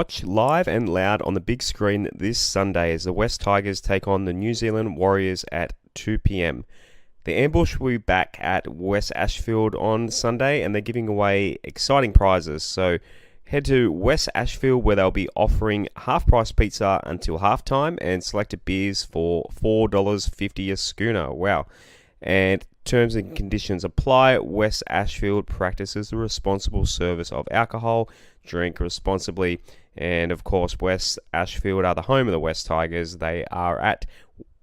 watch live and loud on the big screen this Sunday as the West Tigers take on the New Zealand Warriors at 2 p.m. The Ambush will be back at West Ashfield on Sunday, and they're giving away exciting prizes. So head to West Ashfield, where they'll be offering half-price pizza until halftime and selected beers for $4.50 a schooner. Wow. And terms and conditions apply. West Ashfield practices the responsible service of alcohol. Drink responsibly. And of course, West Ashfield are the home of the West Tigers. They are at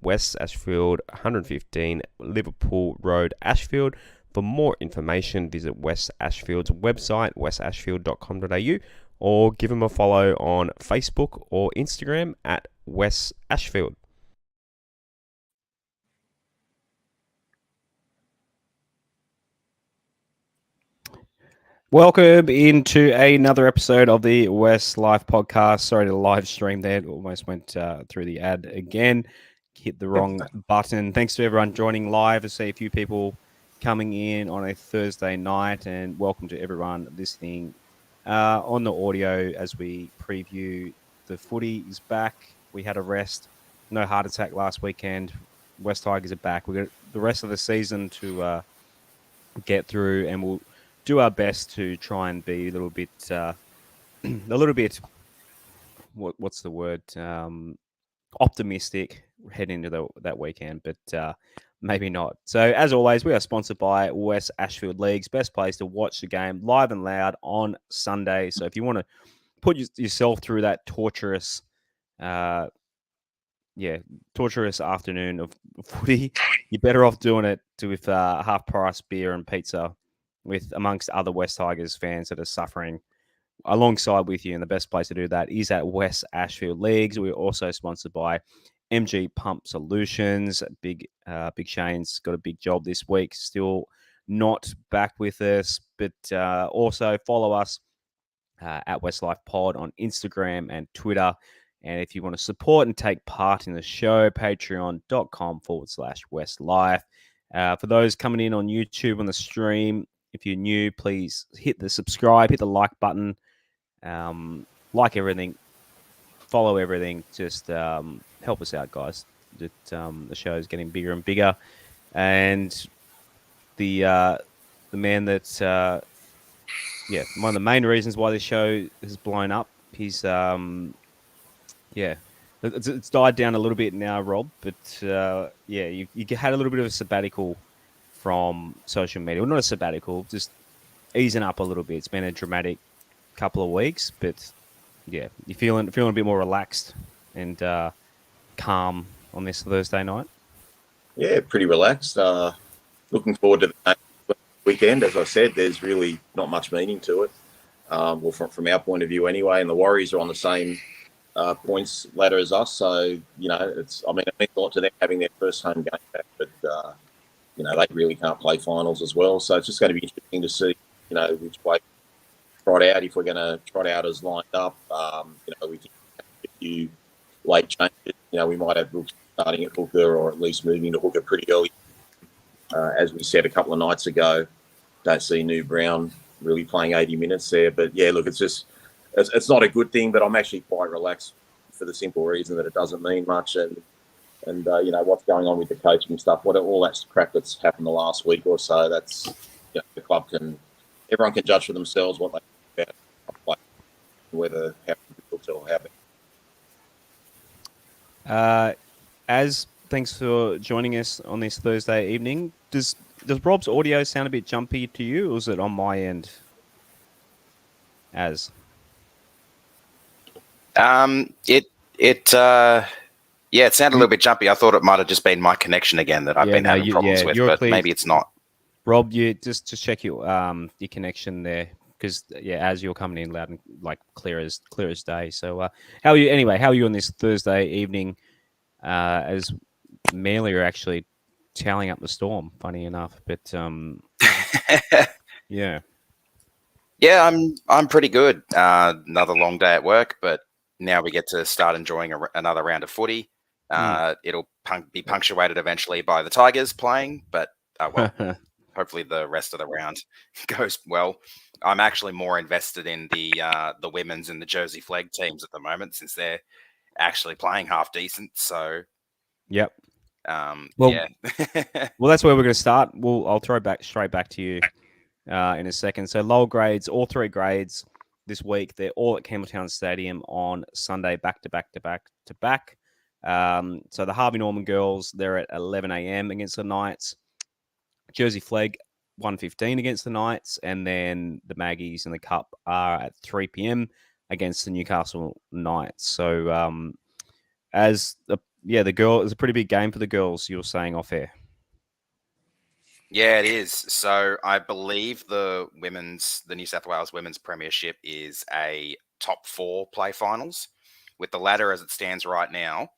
West Ashfield, 115 Liverpool Road, Ashfield. For more information, visit West Ashfield's website, westashfield.com.au, or give them a follow on Facebook or Instagram at West Ashfield. Welcome into another episode of the WestsLife podcast. Sorry to the live stream there. It almost went through the ad again. Hit the wrong button. Thanks to everyone joining live. I see a few people coming in on a Thursday night, and welcome to everyone listening on the audio as we preview the footy is back. We had a rest. No heart attack last weekend. West Tigers are back. We've got the rest of the season to get through, and we'll do our best to try and be a little bit, what's the word? Optimistic heading into that weekend, but maybe not. So as always, we are sponsored by West Ashfield Leagues, best place to watch the game live and loud on Sunday. So if you want to put yourself through that torturous afternoon of footy, you're better off doing it with half-price beer and pizza with amongst other West Tigers fans that are suffering alongside with you. And the best place to do that is at West Ashfield Leagues. We're also sponsored by MG Pump Solutions. Big Shane's got a big job this week. Still not back with us, but also follow us at WestsLife Pod on Instagram and Twitter. And if you want to support and take part in the show, patreon.com/WestsLife. For those coming in on YouTube on the stream, if you're new, please hit the subscribe, hit the like button, like everything, follow everything. Just help us out, guys. The show is getting bigger and bigger, and the man that's one of the main reasons why this show has blown up. He's it's died down a little bit now, Rob. But you had a little bit of a sabbatical from social media. Well, not a sabbatical, just easing up a little bit. It's been a dramatic couple of weeks, but yeah, you're feeling a bit more relaxed and calm on this Thursday night. Yeah, pretty relaxed. Looking forward to the weekend. As I said, there's really not much meaning to it. Well, from our point of view anyway, and the Warriors are on the same points ladder as us. So, it means a lot to them having their first home game back, but they really can't play finals as well. So it's just going to be interesting to see, which way trot out, if we're going to trot out as lined up. We can have a few late changes. We might have Brooks starting at hooker, or at least moving to hooker pretty early. As we said a couple of nights ago, don't see New Brown really playing 80 minutes there. But yeah, look, it's not a good thing, but I'm actually quite relaxed for the simple reason that it doesn't mean much. And what's going on with the coaching stuff, all that crap that's happened the last week or so, that's, the club everyone can judge for themselves what they think about, whether how difficult or how bad. Thanks for joining us on this Thursday evening. Does Rob's audio sound a bit jumpy to you, or is it on my end? It sounded a little bit jumpy. I thought it might have just been my connection again that I've been having problems with, but maybe it's not. Rob, you just check your connection there, because as you're coming in loud and clear as day. So how are you anyway? How are you on this Thursday evening? As Manly are actually tallying up the storm, funny enough, but yeah, I'm pretty good. Another long day at work, but now we get to start enjoying another round of footy. It'll be punctuated eventually by the Tigers playing, but hopefully the rest of the round goes well. I'm actually more invested in the women's and the Jersey Flegg teams at the moment, since they're actually playing half decent. So, Yep. Well, yeah. well, that's where we're going to start. I'll throw straight back to you in a second. So lower grades, all three grades this week. They're all at Campbelltown Stadium on Sunday, back to back to back to back. So the Harvey Norman girls, they're at 11 a.m. against the Knights. Jersey Flegg 1:15 against the Knights, and then the Maggies and the Cup are at 3 p.m. against the Newcastle Knights. So the girl, it's a pretty big game for the girls. You were saying off air. Yeah, it is. So I believe the New South Wales Women's Premiership is a top 4 play finals. With the ladder as it stands right now,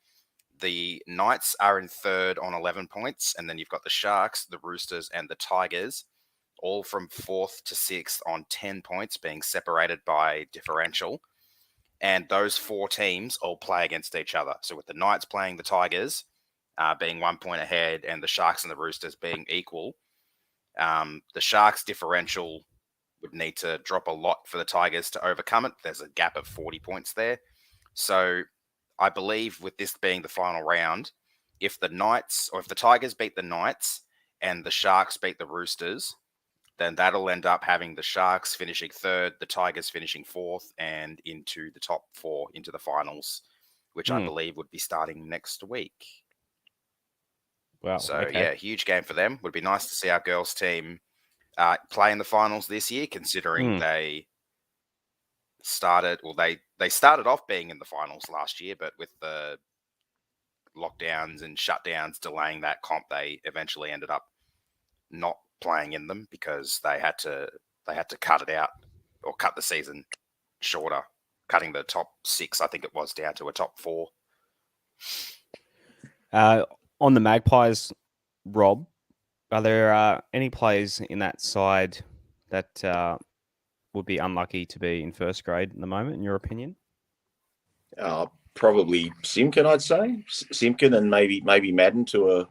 the Knights are in third on 11 points, and then you've got the Sharks, the Roosters, and the Tigers, all from 4th to 6th on 10 points, being separated by differential. And those 4 teams all play against each other. So with the Knights playing the Tigers, being 1 point ahead, and the Sharks and the Roosters being equal, the Sharks differential would need to drop a lot for the Tigers to overcome it. There's a gap of 40 points there. So I believe with this being the final round, if the Tigers beat the Knights and the Sharks beat the Roosters, then that'll end up having the Sharks finishing third, the Tigers finishing 4th, and into the top 4, into the finals, which I believe would be starting next week. Wow. So, okay. yeah, huge game for them. Would be nice to see our girls team play in the finals this year, considering they started off being in the finals last year, but with the lockdowns and shutdowns delaying that comp, they eventually ended up not playing in them because they had to cut it out, or cut the season shorter, cutting the top 6, I think it was, down to a top 4. On the Magpies, Rob, are there any players in that side that would be unlucky to be in first grade at the moment, in your opinion? Probably Simpkin, I'd say. Simpkin, and maybe Madden to a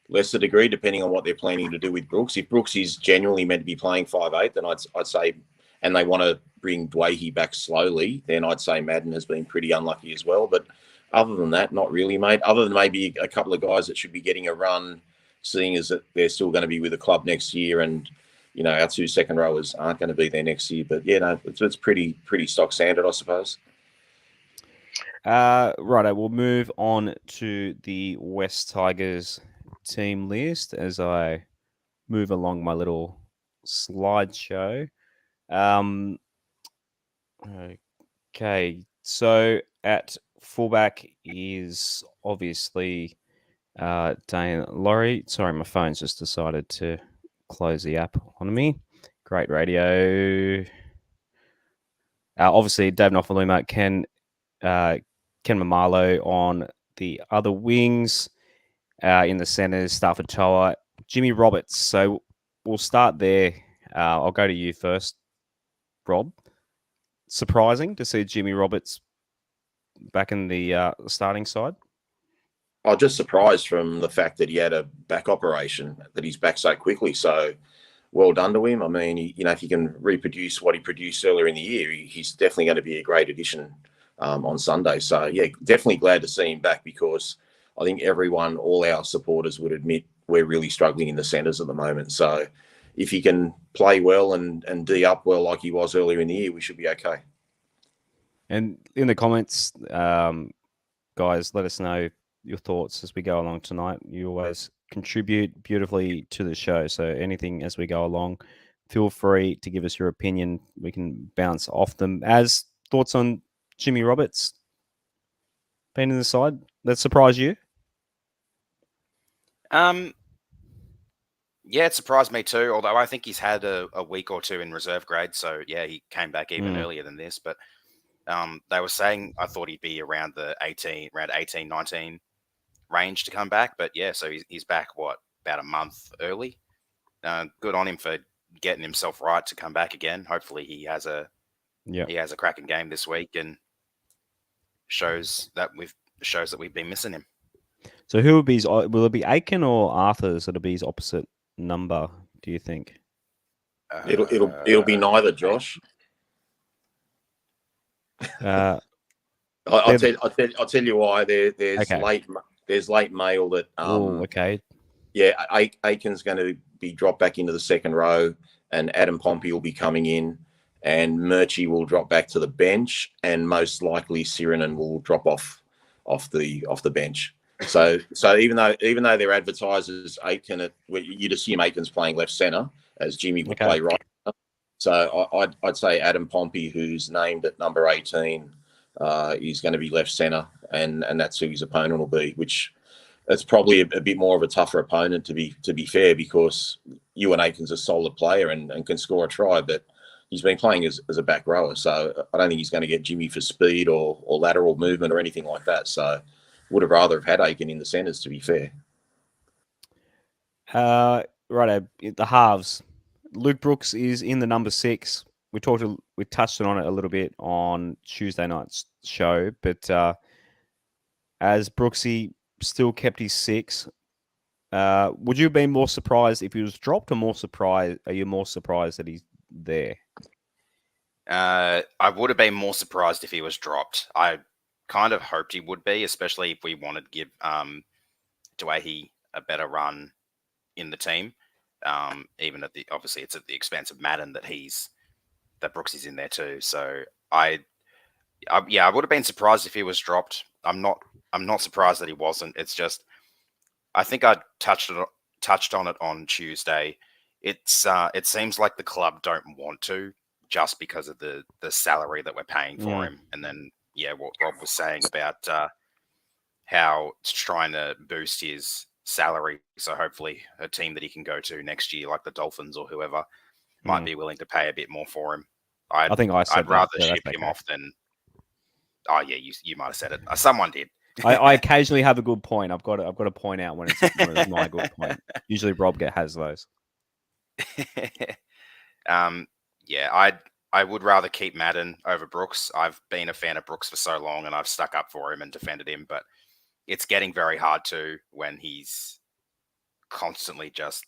lesser degree, depending on what they're planning to do with Brooks. If Brooks is genuinely meant to be playing 5'8", then I'd say, and they want to bring Dwayhe back slowly, then I'd say Madden has been pretty unlucky as well. But other than that, not really, mate. Other than maybe a couple of guys that should be getting a run, seeing as that they're still going to be with the club next year, and our 2 second rowers aren't going to be there next year. But yeah, no, it's pretty stock standard, I suppose. Righto, we'll move on to the West Tigers team list as I move along my little slideshow. Okay, so at fullback is obviously Dane Laurie. Sorry, my phone's just decided to close the app on me. Great radio. Obviously, Dave Nofaluma, Ken Mamalo on the other wings. In the centres, Stafford Toa, Jimmy Roberts. So we'll start there. I'll go to you first, Rob. Surprising to see Jimmy Roberts back in the starting side? I'm just surprised from the fact that he had a back operation, that he's back so quickly. So well done to him. I mean, if he can reproduce what he produced earlier in the year, he's definitely going to be a great addition on Sunday. So, yeah, definitely glad to see him back, because I think all our supporters would admit we're really struggling in the centres at the moment. So if he can play well and D up well like he was earlier in the year, we should be okay. And in the comments, guys, let us know your thoughts as we go along tonight. You always contribute beautifully to the show. So anything as we go along, feel free to give us your opinion. We can bounce off them. As thoughts on Jimmy Roberts being in the side, that surprised you? Yeah, it surprised me too, although I think he's had a week or 2 in reserve grade. So, yeah, he came back even earlier than this. But they were saying I thought he'd be around 18, 19 range to come back. But, yeah, so he's back, about a month early. Good on him for getting himself right to come back again. Hopefully he has a cracking game this week, and shows that we've been missing him. So who will it be Aiken or Arthurs that'll be his opposite number, do you think? It'll be neither, Josh. Uh, I'll tell you why. There's Okay. late mail that okay. yeah, Aiken's going to be dropped back into the second row, and Adam Pompey will be coming in, and Murchie will drop back to the bench, and most likely Sirinen will drop off the bench. So even though they're advertised as Aiken, you'd assume Aiken's playing left centre, as Jimmy would play right. So I'd say Adam Pompey, who's named at number 18, is going to be left centre, and that's who his opponent will be, which it's probably a bit more of a tougher opponent, to be fair, because Ewan Aiken's a solid player and can score a try, but he's been playing as a back rower, so I don't think he's going to get Jimmy for speed or lateral movement or anything like that. So would have rather have had Aiken in the centres, to be fair. Right, the halves. Luke Brooks is in the number 6. We touched on it a little bit on Tuesday night's show, but as Brooksy still kept his 6, would you have been more surprised if he was dropped, or more surprised? Are you more surprised that he's there? I would have been more surprised if he was dropped. I kind of hoped he would be, especially if we wanted to give Dwayne a better run in the team. Even obviously it's at the expense of Madden that Brooks is in there too. So I would have been surprised if he was dropped. I'm not surprised that he wasn't. It's just I think I touched on it on Tuesday. It seems like the club don't want to, just because of the salary that we're paying for him. And then what Rob was saying about how it's trying to boost his salary, so hopefully a team that he can go to next year, like the Dolphins or whoever, might be willing to pay a bit more for him. I think I'd rather ship him off than. Oh yeah, you might have said it. Someone did. I occasionally have a good point. I've got to point out when it's my good point. Usually Rob has those. I would rather keep Madden over Brooks. I've been a fan of Brooks for so long, and I've stuck up for him and defended him, but it's getting very hard to when he's constantly just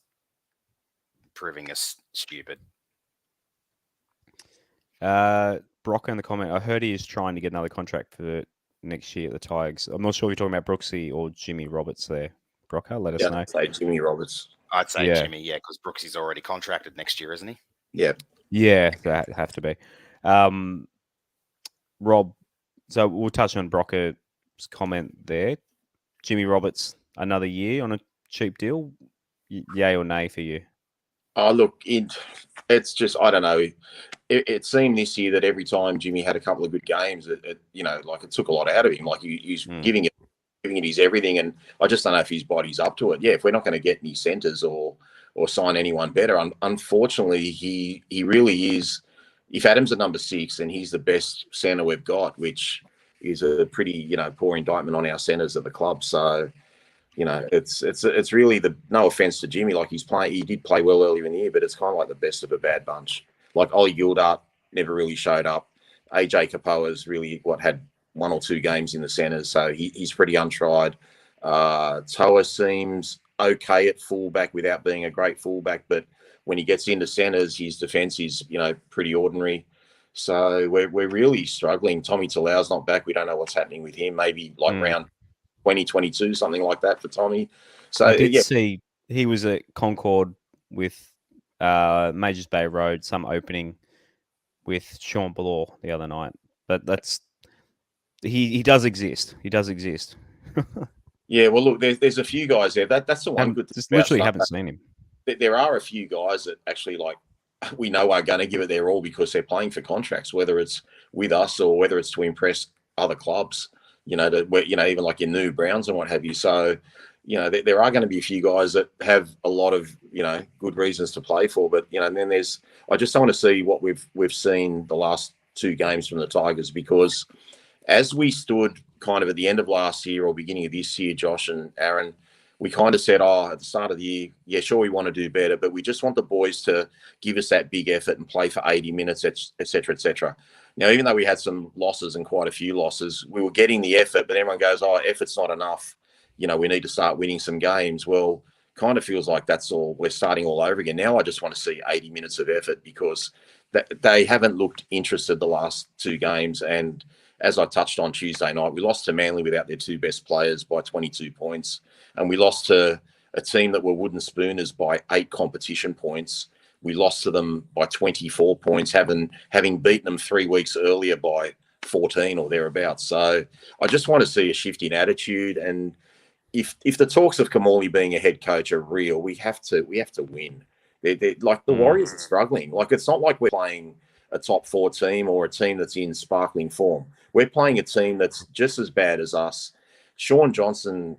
proving us stupid. Brock in the comment, I heard he is trying to get another contract for next year at the Tigers. I'm not sure if you're talking about Brooksy or Jimmy Roberts there. Brocker, let us know. I'd say Jimmy Roberts. I'd say Jimmy, because Brooksy's already contracted next year, isn't he? Yeah. Yeah, that have to be. Rob, so we'll touch on Brocker's comment there. Jimmy Roberts, another year on a cheap deal. Yay or nay for you? Oh, look, it's just, I don't know. It seemed this year that every time Jimmy had a couple of good games, it took a lot out of him. Like he's giving it his everything, and I just don't know if his body's up to it. Yeah, if we're not going to get any centres or sign anyone better, unfortunately, he really is. If Adam's at number 6, then he's the best centre we've got, which is a pretty poor indictment on our centres at the club. So. It's really no offense to Jimmy, like he did play well earlier in the year, but it's kind of like the best of a bad bunch. Like Ollie Gildart never really showed up. AJ Kapoa's really had 1 or 2 games in the centres, so he's pretty untried. Toa seems okay at fullback without being a great fullback, but when he gets into centres, his defence is pretty ordinary. So we're really struggling. Tommy Talau's not back. We don't know what's happening with him. Maybe round 2022, something like that for Tommy. So I did see he was at Concord with Majors Bay Road, some opening with Sean Ballor the other night. But he does exist. He does exist. Yeah, well, look, there's a few guys there. That's the one good thing. Just literally haven't seen him. There are a few guys that actually we know are going to give it their all because they're playing for contracts, whether it's with us or whether it's to impress other clubs. Even like your new Browns and what have you. So, there are going to be a few guys that have a lot of, good reasons to play for. But, and then I just want to see what we've seen the last 2 games from the Tigers, because as we stood kind of at the end of last year or beginning of this year, Josh and Aaron, we kind of said, at the start of the year, yeah, sure, we want to do better, but we just want the boys to give us that big effort and play for 80 minutes, et cetera, et cetera. Now, even though we had some losses and quite a few losses, we were getting the effort, but everyone goes, effort's not enough. We need to start winning some games. Well, kind of feels like that's all, we're starting all over again. Now I just want to see 80 minutes of effort, because they haven't looked interested the last two games. And as I touched on Tuesday night, we lost to Manly without their two best players by 22 points. And we lost to a team that were wooden spooners by 8 competition points. We lost to them by 24 points, having beaten them 3 weeks earlier by 14 or thereabouts. So I just want to see a shift in attitude. And if the talks of Kamali being a head coach are real, we have to win. They're like the Warriors are struggling. Like, it's not like we're playing a top 4 team or a team that's in sparkling form. We're playing a team that's just as bad as us. Sean Johnson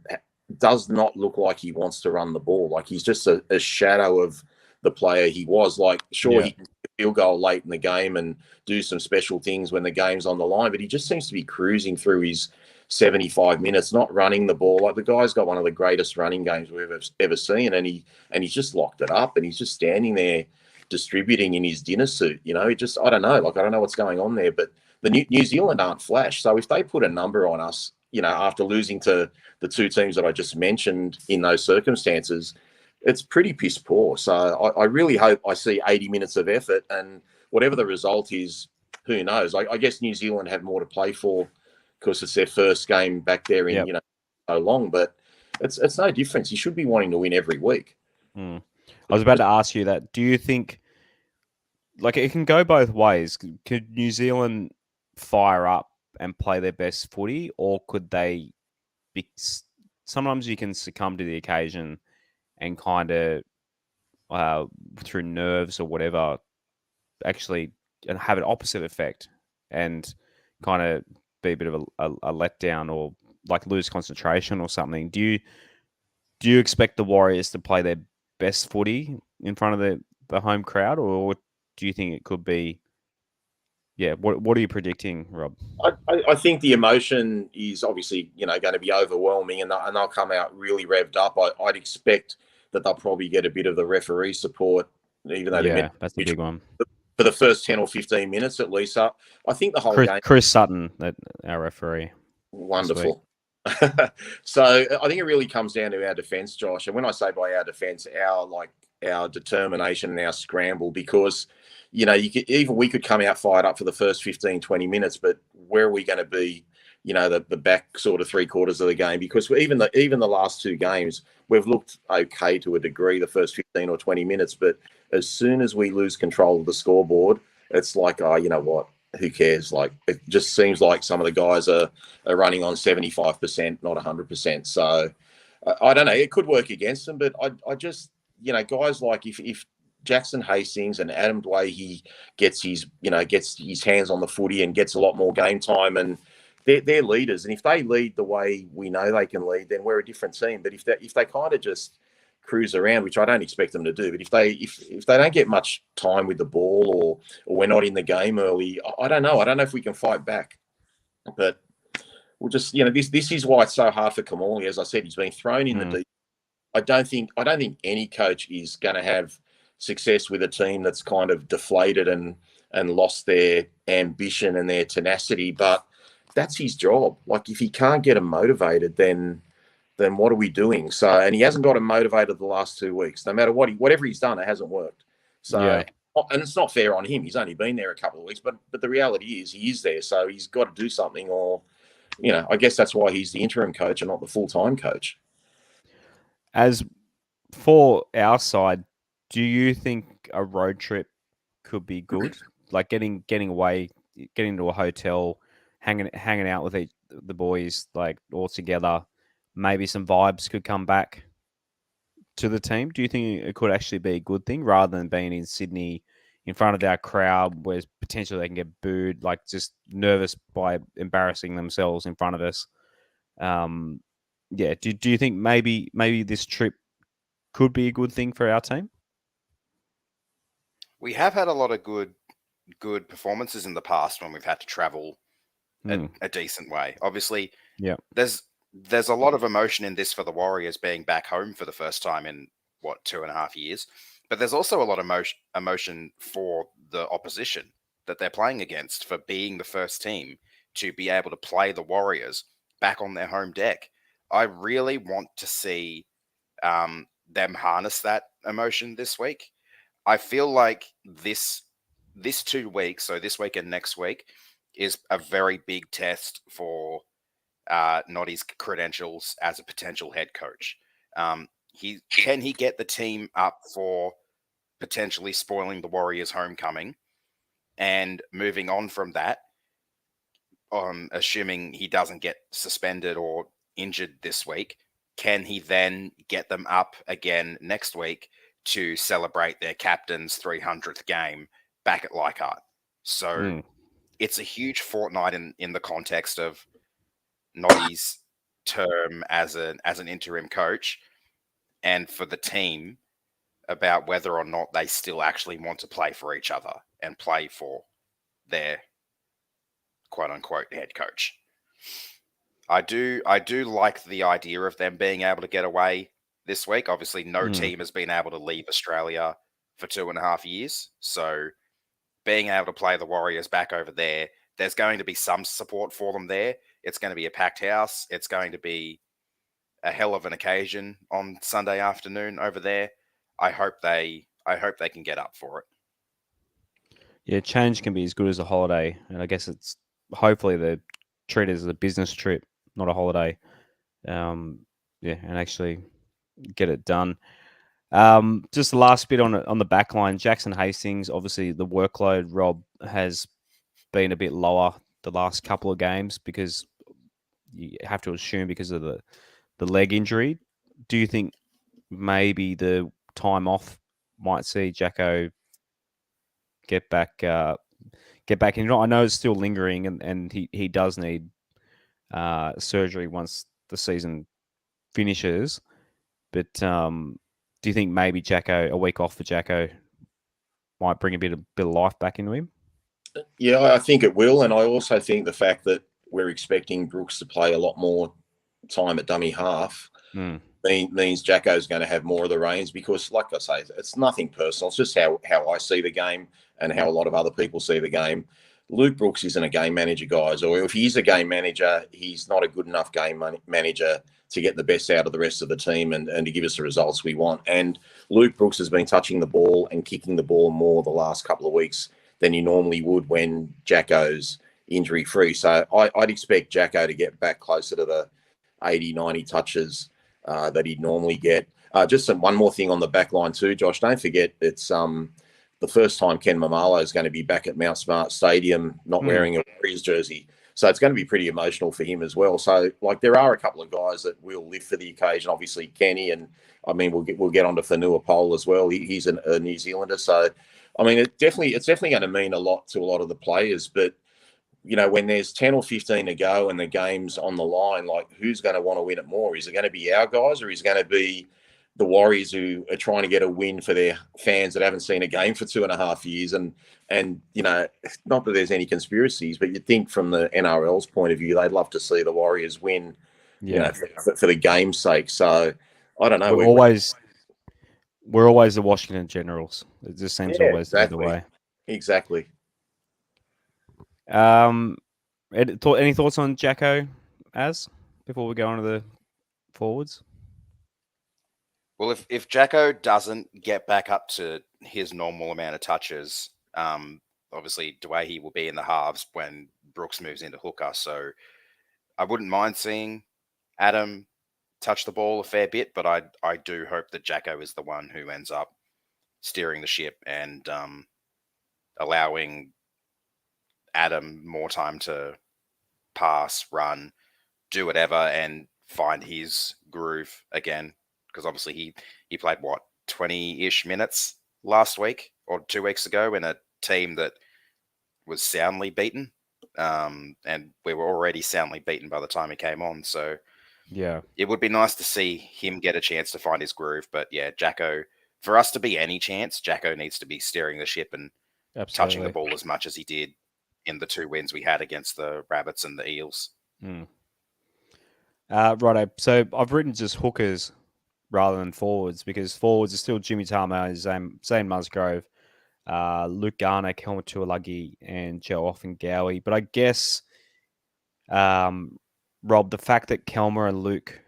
does not look like he wants to run the ball. Like, he's just a shadow of the player he was. Like, sure, he can field goal late in the game and do some special things when the game's on the line, but he just seems to be cruising through his 75 minutes, not running the ball. Like, the guy's got one of the greatest running games we've ever seen, and he's just locked it up, and he's just standing there distributing in his dinner suit. You know, I don't know. Like, I don't know what's going on there, but the New Zealand aren't flash. So if they put a number on us, you know, after losing to the two teams that I just mentioned in those circumstances, it's pretty piss poor. So I really hope I see 80 minutes of effort, and whatever the result is, who knows? I guess New Zealand have more to play for because it's their first game back there in, you know, so long, but it's no difference. You should be wanting to win every week. I was about to ask you that. Do you think, like, it can go both ways? Could New Zealand fire up and play their best footy, or could they be, sometimes you can succumb to the occasion and kind of through nerves or whatever actually have an opposite effect and kind of be a bit of a letdown, or like lose concentration or something. Do you expect the Warriors to play their best footy in front of the home crowd, or do you think it could be? Yeah, what are you predicting, Rob? I think the emotion is obviously, you know, going to be overwhelming, and they'll come out really revved up. I'd expect that they'll probably get a bit of the referee support, even though that's the big one for the first 10 or 15 minutes at least. I think the whole game. Chris Sutton, our referee. Wonderful. So I think it really comes down to our defence, Josh. And when I say by our defence, our determination and our scramble, because, you know, we could come out fired up for the first 15, 20 minutes, but where are we going to be, you know, the back sort of 3/4 of the game? Because even the last two games, we've looked okay to a degree, the first 15 or 20 minutes, but as soon as we lose control of the scoreboard, it's like, oh, you know what? Who cares? Like, it just seems like some of the guys are running on 75%, not 100%. So I don't know. It could work against them, but I just, you know, guys like if Jackson Hastings and Adam Dwayne gets his hands on the footy and gets a lot more game time, and they're leaders, and if they lead the way we know they can lead, then we're a different team. But if they kind of just cruise around, which I don't expect them to do, but if they don't get much time with the ball, or we're not in the game early, I don't know. I don't know if we can fight back. But we'll just, you know, this is why it's so hard for Kamali. As I said, he's been thrown in the deep. I don't think any coach is going to have success with a team that's kind of deflated and lost their ambition and their tenacity. But that's his job. Like, if he can't get them motivated, then what are we doing? So, and he hasn't got him motivated the last 2 weeks. No matter whatever he's done, it hasn't worked. So, and it's not fair on him. He's only been there a couple of weeks, but the reality is he is there, so he's got to do something. Or, you know, I guess that's why he's the interim coach and not the full-time coach. As for our side, do you think a road trip could be good? Like getting away, getting to a hotel, hanging out with the boys, like all together. Maybe some vibes could come back to the team. Do you think it could actually be a good thing rather than being in Sydney in front of our crowd, where potentially they can get booed, like just nervous by embarrassing themselves in front of us? Yeah. Do you think maybe this trip could be a good thing for our team? We have had a lot of good performances in the past when we've had to travel a decent way. Obviously, there's a lot of emotion in this for the Warriors being back home for the first time in 2.5 years. But there's also a lot of emotion for the opposition that they're playing against, for being the first team to be able to play the Warriors back on their home deck. I really want to see them harness that emotion this week. I feel like this 2 weeks, so this week and next week, is a very big test for Noddy's credentials as a potential head coach. Can he get the team up for potentially spoiling the Warriors' homecoming, and moving on from that, assuming he doesn't get suspended or injured this week, can he then get them up again next week to celebrate their captain's 300th game back at Leichhardt? So it's a huge fortnight in the context of Noddy's term as an interim coach, and for the team about whether or not they still actually want to play for each other and play for their quote unquote head coach. I do like the idea of them being able to get away this week. Obviously, no team has been able to leave Australia for 2.5 years. So being able to play the Warriors back over there, there's going to be some support for them there. It's going to be a packed house. It's going to be a hell of an occasion on Sunday afternoon over there. I hope they can get up for it. Yeah, change can be as good as a holiday, and I guess it's hopefully they treat it as a business trip, not a holiday. Yeah, and actually get it done. Just the last bit on the back line, Jackson Hastings. Obviously, the workload, Rob, has been a bit lower the last couple of games because you have to assume because of the leg injury. Do you think maybe the time off might see Jacko get back in? I know it's still lingering, and he does need surgery once the season finishes. But do you think maybe Jacko, a week off for Jacko, might bring a bit of life back into him? Yeah, I think it will, and I also think the fact that we're expecting Brooks to play a lot more time at dummy half means Jacko's going to have more of the reins, because, like I say, it's nothing personal. It's just how I see the game and how a lot of other people see the game. Luke Brooks isn't a game manager, guys, or if he's a game manager, he's not a good enough game manager to get the best out of the rest of the team and to give us the results we want. And Luke Brooks has been touching the ball and kicking the ball more the last couple of weeks than he normally would when Jacko's injury-free. So I'd expect Jacko to get back closer to the 80, 90 touches that he'd normally get. Just one more thing on the back line too, Josh. Don't forget it's the first time Ken Mamalo is going to be back at Mount Smart Stadium not wearing a Warriors jersey. So it's going to be pretty emotional for him as well. So, like, there are a couple of guys that will live for the occasion. Obviously, Kenny, and I mean, we'll get onto Fonua Pole as well. He's a New Zealander. So, I mean, it's definitely going to mean a lot to a lot of the players. But, you know, when there's 10 or 15 to go and the game's on the line, like, who's going to want to win it more? Is it going to be our guys, or is it going to be the Warriors who are trying to get a win for their fans that haven't seen a game for 2.5 years? And you know, not that there's any conspiracies, but you'd think from the NRL's point of view, they'd love to see the Warriors win, you know, for the game's sake. So I don't know. We're always the Washington Generals. It just seems always to be the way. Exactly. Any thoughts on Jacko, before we go on to the forwards? Well, if Jacko doesn't get back up to his normal amount of touches, obviously Dewey will be in the halves when Brooks moves into hooker. So I wouldn't mind seeing Adam touch the ball a fair bit, but I do hope that Jacko is the one who ends up steering the ship and allowing Adam more time to pass, run, do whatever, and find his groove again. Because obviously he played, 20-ish minutes last week or 2 weeks ago in a team that was soundly beaten. And we were already soundly beaten by the time he came on. So yeah, it would be nice to see him get a chance to find his groove. But yeah, Jacko, for us to be any chance, Jacko needs to be steering the ship and touching the ball as much as he did in the 2 wins we had against the Rabbits and the Eels. Righto. So I've written just hookers rather than forwards, because forwards are still Jimmy Tama, Zane Musgrove, Luke Garner, Kelma Tuolagi, and Joe Offengowie. But I guess, Rob, the fact that Kelma and Luke,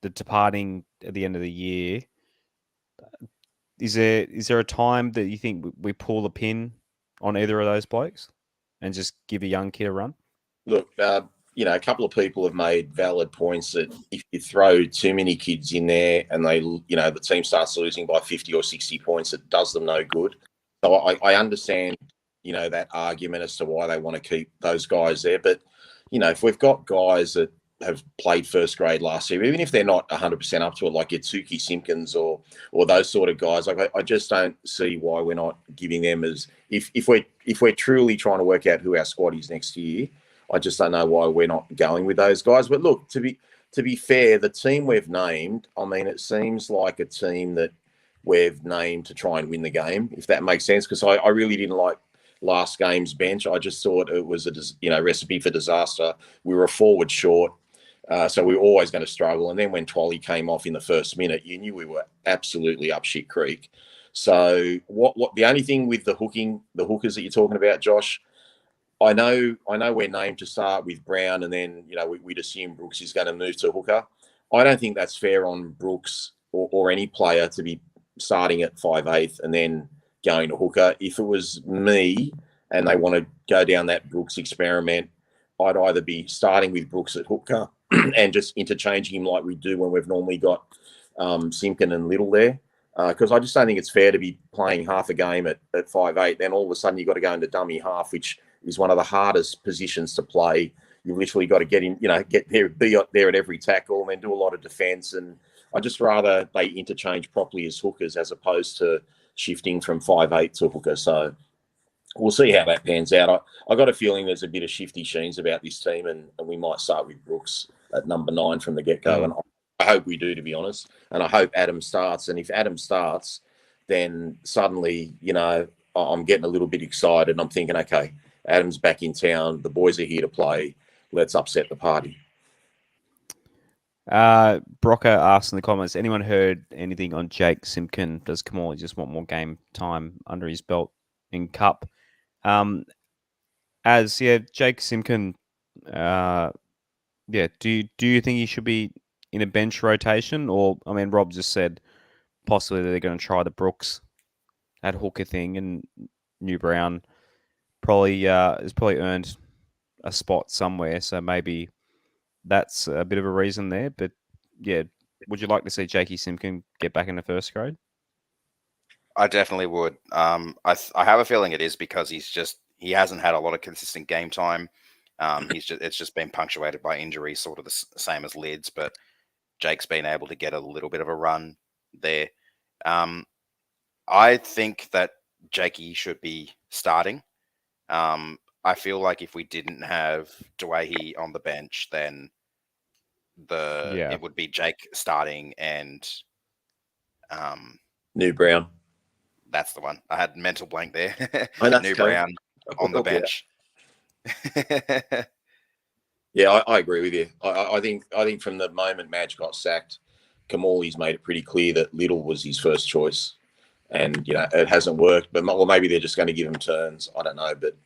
the departing at the end of the year. Is there a time that you think we pull the pin on either of those blokes and just give a young kid a run? Look, a couple of people have made valid points that if you throw too many kids in there and the team starts losing by 50 or 60 points, it does them no good. So I understand, that argument as to why they want to keep those guys there. But, if we've got guys that have played first grade last year, even if they're not 100% up to it, like your Tuki Simpkins or those sort of guys, like I just don't see why we're not giving them as if we're truly trying to work out who our squad is next year. I just don't know why we're not going with those guys. But look, to be fair, the team we've named, I mean, it seems like a team that we've named to try and win the game, if that makes sense. Because I really didn't like last game's bench. I just thought it was a recipe for disaster. We were a forward short. So we were always going to struggle. And then when Twally came off in the first minute, you knew we were absolutely up shit creek. So what the only thing with the hookers that you're talking about, Josh, I know we're named to start with Brown, and then we'd assume Brooks is going to move to hooker. I don't think that's fair on Brooks or any player to be starting at 5'8" and then going to hooker. If it was me and they want to go down that Brooks experiment, I'd either be starting with Brooks at hooker and just interchanging him like we do when we've normally got Simpkin and Little there. Because I just don't think it's fair to be playing half a game at 5'8", then all of a sudden you've got to go into dummy half, which is one of the hardest positions to play. You've literally got to get in, get there, be there at every tackle, and then do a lot of defence. And I just rather they interchange properly as hookers as opposed to shifting from 5'8" to hooker. So we'll see how that pans out. I got a feeling there's a bit of shifty sheens about this team, and we might start with Brooks at number 9 from the get-go. And I hope we do, to be honest. And I hope Adam starts. And if Adam starts, then suddenly, I'm getting a little bit excited. And I'm thinking, okay, Adam's back in town. The boys are here to play. Let's upset the party. Brocker asked in the comments, anyone heard anything on Jake Simpkin? Does Kamali just want more game time under his belt in Cup? Jake Simpkin, do you think he should be in a bench rotation? Or, I mean, Rob just said possibly they're going to try the Brooks at hooker thing, and New Brown has probably earned a spot somewhere, so maybe that's a bit of a reason there. But yeah, would you like to see Jakey Simpkin get back into first grade? I definitely would. I have a feeling it is because he hasn't had a lot of consistent game time. It's just been punctuated by injuries, sort of the same as Lids, but Jake's been able to get a little bit of a run there. I think that Jakey should be starting. I feel like if we didn't have Dwayne on the bench, then it would be Jake starting and New Brown. That's the one. I had mental blank there. New Brown on the bench. Yeah, I agree with you. I think from the moment Madge got sacked, Kamali's made it pretty clear that Little was his first choice, and it hasn't worked. But maybe they're just going to give him turns. I don't know, but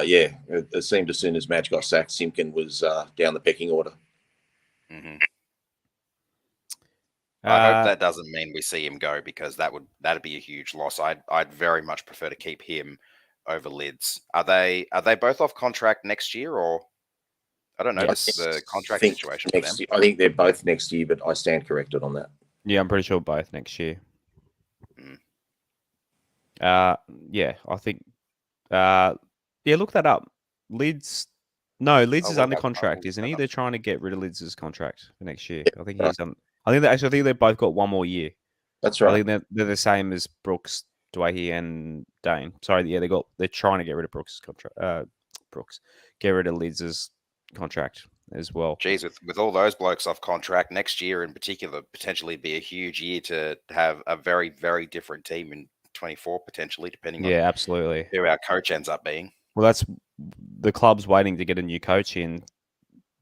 it seemed as soon as Madge got sacked, Simpkin was down the pecking order. Mm-hmm. I hope that doesn't mean we see him go, because that'd be a huge loss. I'd very much prefer to keep him over Lids. Are they both off contract next year, or I don't know the contract situation for them? I think they're both next year, but I stand corrected on that. Yeah, I'm pretty sure both next year. I think. Look that up. Lids. No, Lids is under contract, isn't he? They're trying to get rid of Lids' contract for next year. I think he's on. I think they've both got one more year. That's right. I think they're the same as Brooks, Dwayne, and Dane. Sorry, yeah, they're trying to get rid of Brooks' contract. Get rid of Lids' contract as well. Geez, with all those blokes off contract, next year in particular potentially be a huge year to have a very, very different team in 24 potentially, depending on absolutely who our coach ends up being. Well, that's the club's waiting to get a new coach in.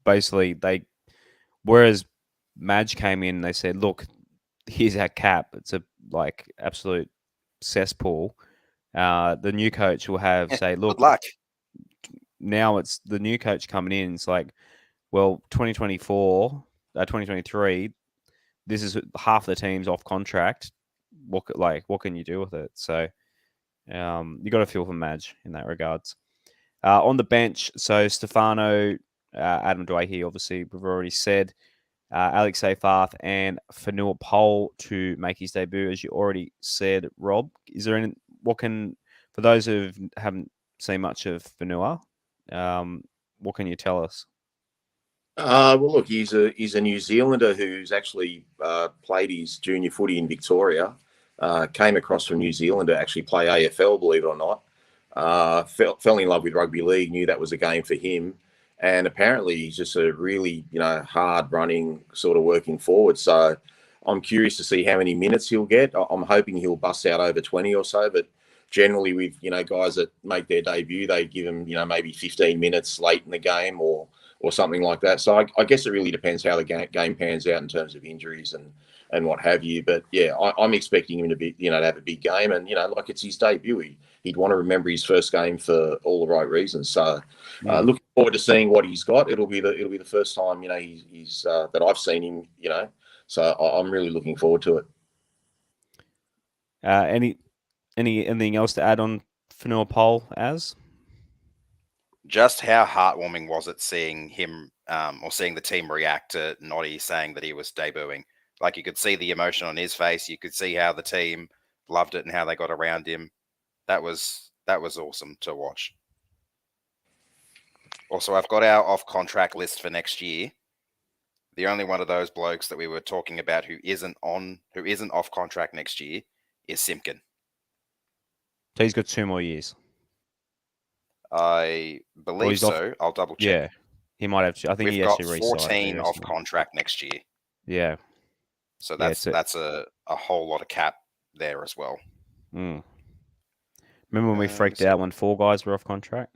Basically, whereas Madge came in, they said, "Look, here's our cap. It's a absolute cesspool." The new coach will say, "Look, good luck." Now it's the new coach coming in. It's like, well, 2024, 2023, this is half the team's off contract. What can you do with it? So you got to feel for Madge in that regards. On the bench, so Stefano, Adam Dwayne, obviously we've already said. Alex Seyfarth and Fonua Pole to make his debut, as you already said, Rob. Is there any for those who haven't seen much of Fonua, what can you tell us? Well, look, he's a New Zealander who's actually played his junior footy in Victoria. Came across from New Zealand to actually play AFL, believe it or not. Fell in love with rugby league, knew that was a game for him. And apparently he's just a really, hard running sort of working forward. So I'm curious to see how many minutes he'll get. I'm hoping he'll bust out over 20 or so. But generally with, guys that make their debut, they give them, maybe 15 minutes late in the game or something like that. So I guess it really depends how the game pans out in terms of injuries and what have you. But yeah, I'm expecting him to be, to have a big game. And, like it's his debut. He'd want to remember his first game for all the right reasons. So looking forward to seeing what he's got. It'll be the first time, he's that I've seen him, so I'm really looking forward to it. Anything else to add on Fonua Pole as? Just how heartwarming was it seeing him or seeing the team react to Noddy saying that he was debuting? Like you could see the emotion on his face. You could see how the team loved it and how they got around him. That was awesome to watch. Also, I've got our off-contract list for next year. The only one of those blokes that we were talking about who isn't off contract next year is Simpkin. So he's got 2 more years. I believe so. I'll double check. Yeah, he might have. I think we've he got actually 14 off contract next year. Yeah. So that's a whole lot of cap there as well. Mm. Remember when we freaked out when 4 guys were off contract?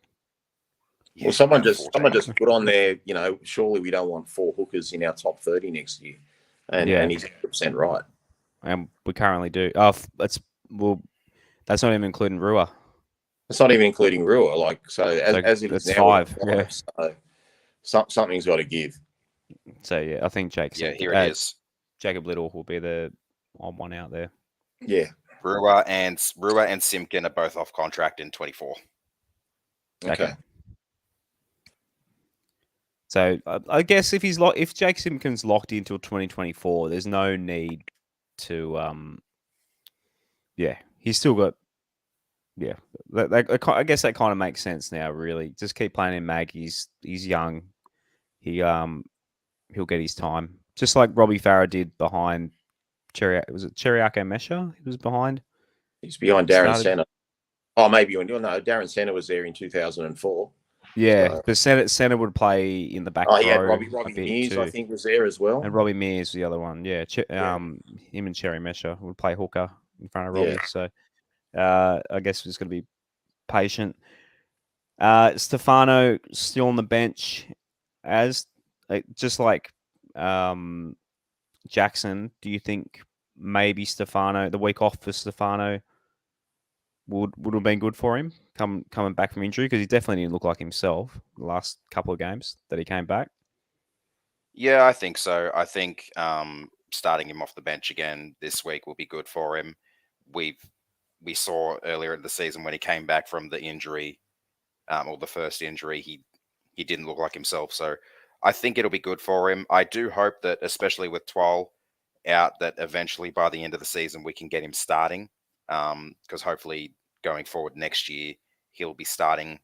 Yeah, well, someone just put on there, surely we don't want 4 hookers in our top 30 next year. And he's 100% right. And we currently do. That's not even including Rua. It's not even including Rua. As it is now, 5. Yeah. So something's got to give. So yeah, I think Jake. Yeah, here it is. Jacob Little will be the odd one out there. Yeah. Rua and Simpkin are both off contract in 24. Okay. So I guess if Jake Simpkin's locked in until 2024, there's no need to. He's still got. Yeah, I guess that kind of makes sense now. Really, just keep playing in Mag. He's young. He'll get his time, just like Robbie Farah did behind Cheriako Mesha? He was behind. He's behind Darren Senna. Oh, maybe Darren Senna was there in 2004. Yeah, but Senna would play in the back row. Yeah, Robbie Mears, I think, was there as well. And Robbie Mears, the other one. Yeah, him and Cherry Mesha would play hooker in front of Robbie. Yeah. So I guess we're just going to be patient. Stefano still on the bench, just like Jackson. Do you think maybe Stefano, the week off for Stefano, would have been good for him coming back from injury? Because he definitely didn't look like himself the last couple of games that he came back. Yeah, I think so. I think starting him off the bench again this week will be good for him. We saw earlier in the season when he came back from the injury, or the first injury, he didn't look like himself. So I think it'll be good for him. I do hope that, especially with Twal out, that eventually by the end of the season we can get him starting. Because hopefully going forward next year he'll be starting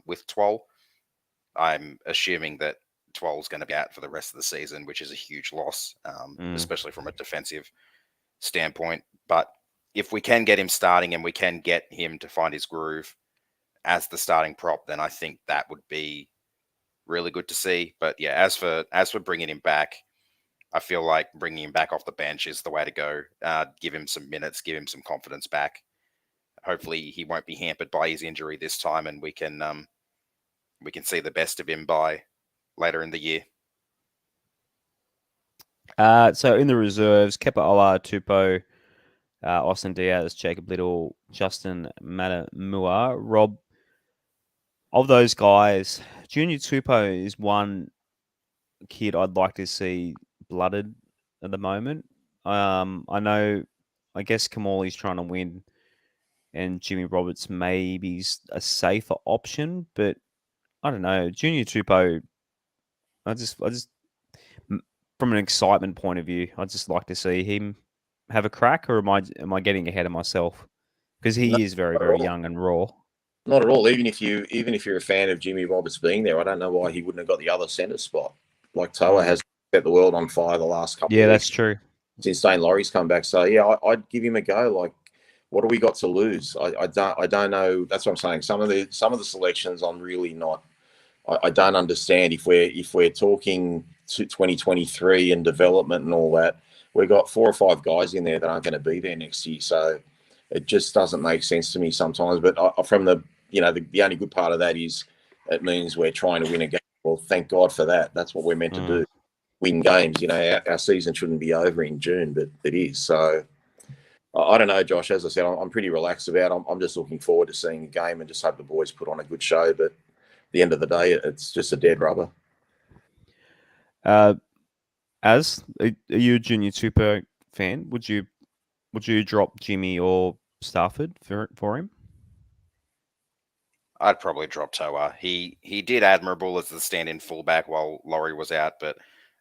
with Twal. I'm assuming that Twal's going to be out for the rest of the season, which is a huge loss, especially from a defensive standpoint. But if we can get him starting and we can get him to find his groove as the starting prop, then I think that would be really good to see. But yeah, as for bringing him back, I feel like bringing him back off the bench is the way to go. Give him some minutes, give him some confidence back. Hopefully he won't be hampered by his injury this time, and we can see the best of him by later in the year. So in the reserves, Kepa Ola, Tupou, Austin Diaz, Jacob Little, Justin Matamua, Rob. Of those guys, Junior Tupou is one kid I'd like to see blooded at the moment. I guess Kamali's trying to win, and Jimmy Roberts maybe a safer option, but I don't know. Junior Tupou, I just from an excitement point of view, I'd just like to see him have a crack, or am I getting ahead of myself? Because No, he is very, not at very all. young and raw. Not at all. Even if you're a fan of Jimmy Roberts being there, I don't know why he wouldn't have got the other centre spot. Like Toa has set the world on fire the last couple Yeah, of that's weeks true. since Dane Laurie's come back. So yeah, I'd give him a go. Like, what do we got to lose? I don't know. That's what I'm saying. Some of the selections I'm really not. I don't understand if we're talking to 2023 and development and all that. We've got 4 or 5 guys in there that aren't going to be there next year. So it just doesn't make sense to me sometimes. But from the the only good part of that is it means we're trying to win a game. Well, thank God for that. That's what we're meant to do. Win games. Our season shouldn't be over in June, but it is. So I don't know, Josh. As I said, I'm pretty relaxed about it. I'm just looking forward to seeing the game and just hope the boys put on a good show. But at the end of the day, it's just a dead rubber. Are you a Junior Super fan? Would you drop Jimmy or Stafford for him? I'd probably drop Toa. He did admirable as the stand-in fullback while Laurie was out, but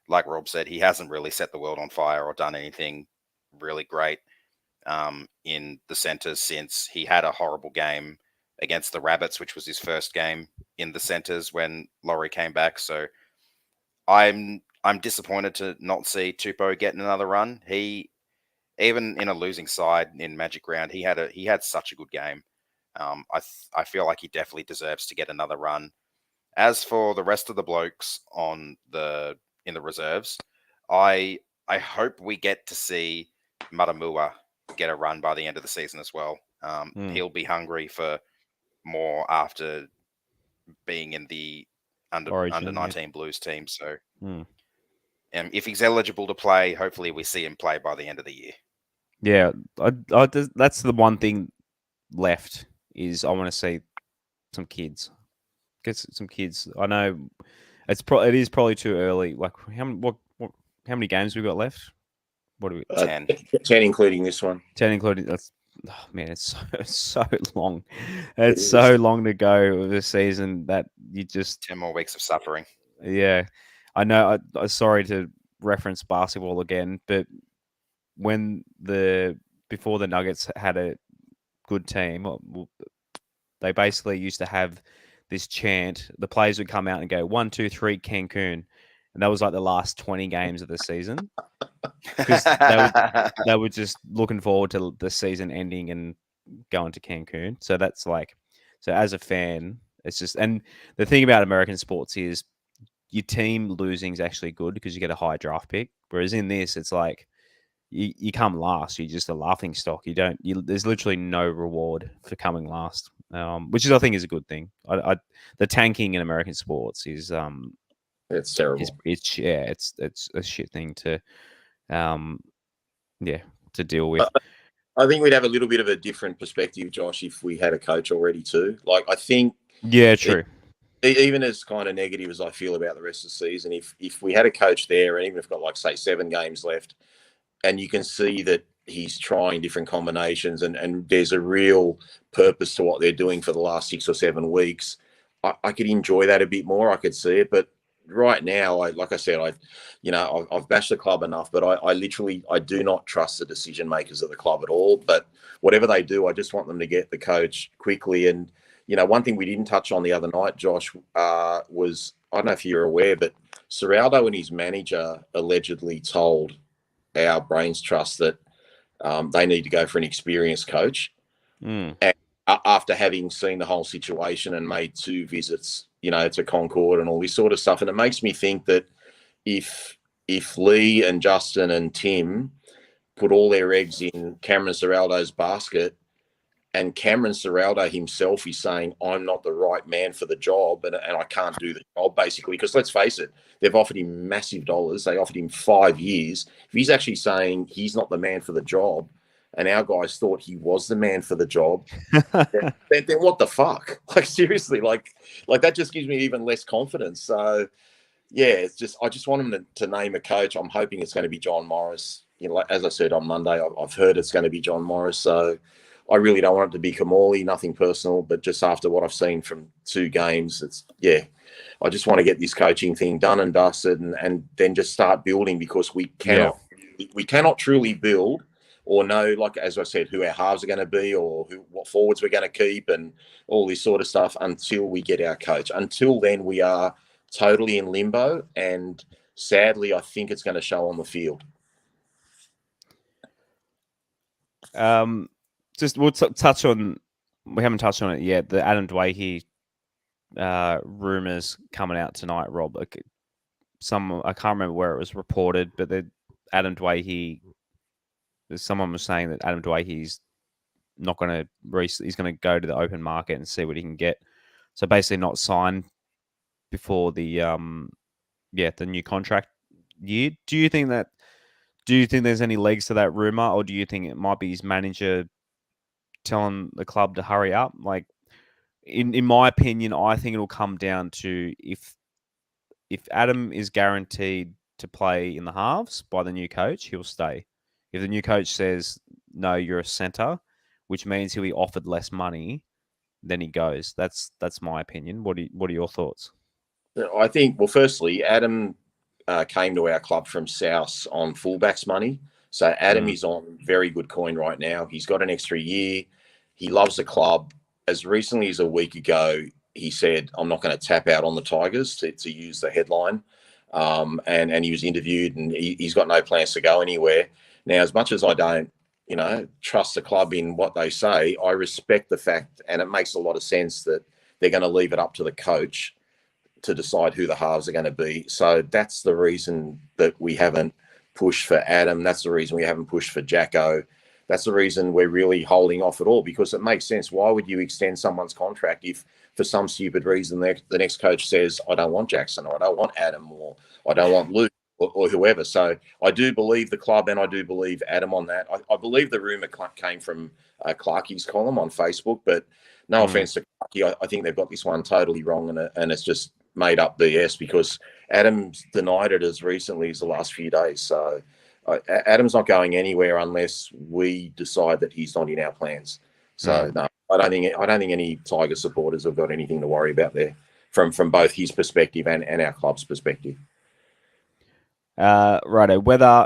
like Rob said, he hasn't really set the world on fire or done anything really great in the centres since he had a horrible game against the Rabbits, which was his first game in the centres when Laurie came back. So I'm disappointed to not see Tupou getting another run. He, even in a losing side in Magic Round, he had such a good game. I feel like he definitely deserves to get another run. As for the rest of the blokes in the reserves, I hope we get to see Matamua get a run by the end of the season as well. He'll be hungry for more after being in the under 19 Blues team. So, if he's eligible to play, hopefully we see him play by the end of the year. Yeah, that's the one thing left is I want to see some kids. Get some kids. I know it is probably too early. Like how many games we got left? What do we 10. 10 including this one. 10 including that's man, it's so long. It's so long to go of the season that you just 10 more weeks of suffering. Yeah. I know I'm sorry to reference basketball again, but before the Nuggets had a good team, they basically used to have this chant. The players would come out and go 1, 2, 3 Cancun, and that was like the last 20 games of the season because they were just looking forward to the season ending and going to Cancun. So that's like, so as a fan, it's just, and the thing about American sports is your team losing is actually good because you get a high draft pick. Whereas in this, it's like you come last, you're just a laughing stock. There's literally no reward for coming last, which I think is a good thing. The tanking in American sports is it's terrible. It's a shit thing to to deal with. I think we'd have a little bit of a different perspective, Josh, if we had a coach already too. Like I think, true. Even as kind of negative as I feel about the rest of the season, if we had a coach there, and even if we've got like say 7 games left, and you can see that he's trying different combinations and there's a real purpose to what they're doing for the last 6 or 7 weeks, I could enjoy that a bit more. I could see it, but right now, like I said, I've bashed the club enough, but I literally do not trust the decision makers of the club at all. But whatever they do, I just want them to get the coach quickly. And one thing we didn't touch on the other night, Josh, was, I don't know if you're aware, but Seraldo and his manager allegedly told our Brains Trust that they need to go for an experienced coach. And after having seen the whole situation and made 2 visits, to Concord and all this sort of stuff. And it makes me think that if Lee and Justin and Tim put all their eggs in Cameron Seraldo's basket, and Cameron Seraldo himself is saying, I'm not the right man for the job and I can't do the job, basically, because let's face it, they've offered him massive dollars. They offered him 5 years. If he's actually saying he's not the man for the job and our guys thought he was the man for the job, then what the fuck? Like, seriously, like that just gives me even less confidence. So Yeah, it's just I just want him to name a coach. I'm hoping it's going to be John Morris. You know, like, as I said on Monday, I've heard it's going to be John Morris. So I really don't want it to be Kamali. Nothing personal, but just after what I've seen from 2 games, I just want to get this coaching thing done and dusted, and then just start building, because we cannot truly build or know, like as I said, who our halves are going to be, or what forwards we're going to keep, and all this sort of stuff until we get our coach. Until then, we are totally in limbo, and sadly, I think it's going to show on the field. Just we'll touch on. We haven't touched on it yet. The Adam Dwayhe rumors coming out tonight, Rob. Like, I can't remember where it was reported, but Adam Dwayhe. Someone was saying that Adam Dwayhe's not going to. He's going to go to the open market and see what he can get. So basically, not sign before the the new contract year. Do you think there's any legs to that rumor, or do you think it might be his manager telling the club to hurry up? Like, in my opinion, I think it'll come down to if Adam is guaranteed to play in the halves by the new coach, he'll stay. If the new coach says no, you're a centre, which means he'll be offered less money, then he goes. That's my opinion. What are your thoughts? I think, well, firstly, Adam came to our club from South on fullbacks money. So Adam is on very good coin right now. He's got an extra year. He loves the club. As recently as a week ago, he said, I'm not going to tap out on the Tigers, to use the headline. And he was interviewed, and he's got no plans to go anywhere. Now, as much as I don't, trust the club in what they say, I respect the fact, and it makes a lot of sense, that they're going to leave it up to the coach to decide who the halves are going to be. So that's the reason that we haven't pushed for Adam. That's the reason we haven't pushed for Jacko. That's the reason we're really holding off at all, because it makes sense. Why would you extend someone's contract if, for some stupid reason, the next coach says, I don't want Jackson, or I don't want Adam, or I don't want Luke, or whoever. So I do believe the club, and I do believe Adam on that. I believe the rumour came from Clarkie's column on Facebook, but no offence to Clarkie, I think they've got this one totally wrong, and it's just made up BS, because Adam's denied it as recently as the last few days. So Adam's not going anywhere unless we decide that he's not in our plans. So no, I don't think any Tiger supporters have got anything to worry about there from both his perspective and our club's perspective. Righto. Weather.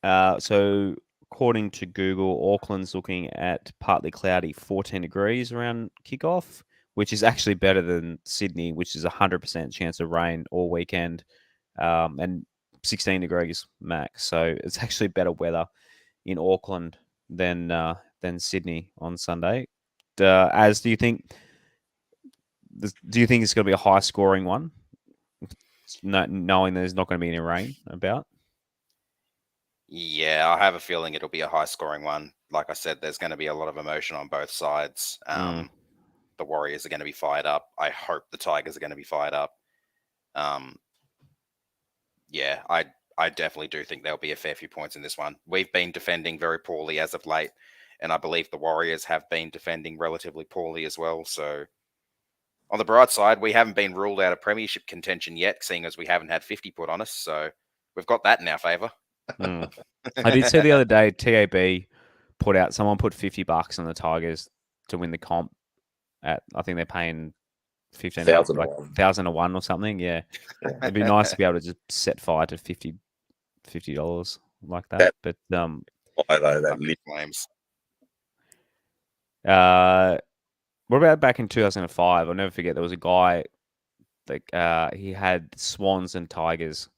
So according to Google, Auckland's looking at partly cloudy, 14 degrees around kickoff, which is actually better than Sydney, which is 100% chance of rain all weekend, and 16 degrees max. So it's actually better weather in Auckland than Sydney on Sunday. Do you think it's going to be a high scoring one, knowing there's not going to be any rain about? Yeah, I have a feeling it'll be a high scoring one. Like I said, there's going to be a lot of emotion on both sides. The Warriors are going to be fired up. I hope the Tigers are going to be fired up. Yeah, I definitely do think there'll be a fair few points in this one. We've been defending very poorly as of late, and I believe the Warriors have been defending relatively poorly as well. So on the bright side, we haven't been ruled out of premiership contention yet, seeing as we haven't had 50 put on us. So we've got that in our favour. I did see the other day, TAB someone put $50 on the Tigers to win the comp. I think they're paying 15,000 like 1,000 to 1 or something. Yeah, it'd be nice to be able to just set fire to $50 like that. But that flames. What about back in 2005? I'll never forget. There was a guy that he had Swans and Tigers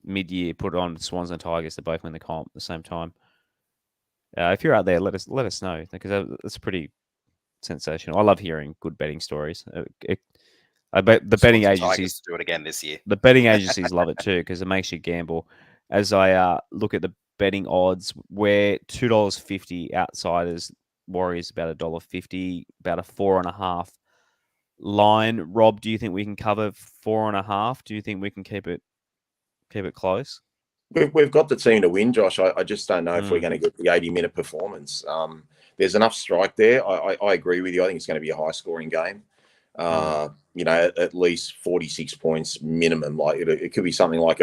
mid-year. Put on Swans and Tigers to both win the comp at the same time. If you're out there, let us know, because that's pretty sensational. I love hearing good betting stories. I bet the betting agencies do it again this year. The betting agencies love it too, because it makes you gamble. As I look at the betting odds, we're $2.50 outsiders. Warriors about $1.50, about a 4.5 line. Rob, do you think we can cover 4.5? Do you think we can keep it close? We've got the team to win, Josh. I just don't know if we're going to get the 80-minute performance. There's enough strike there. I agree with you. I think it's going to be a high-scoring game. At least 46 points minimum. Like it could be something like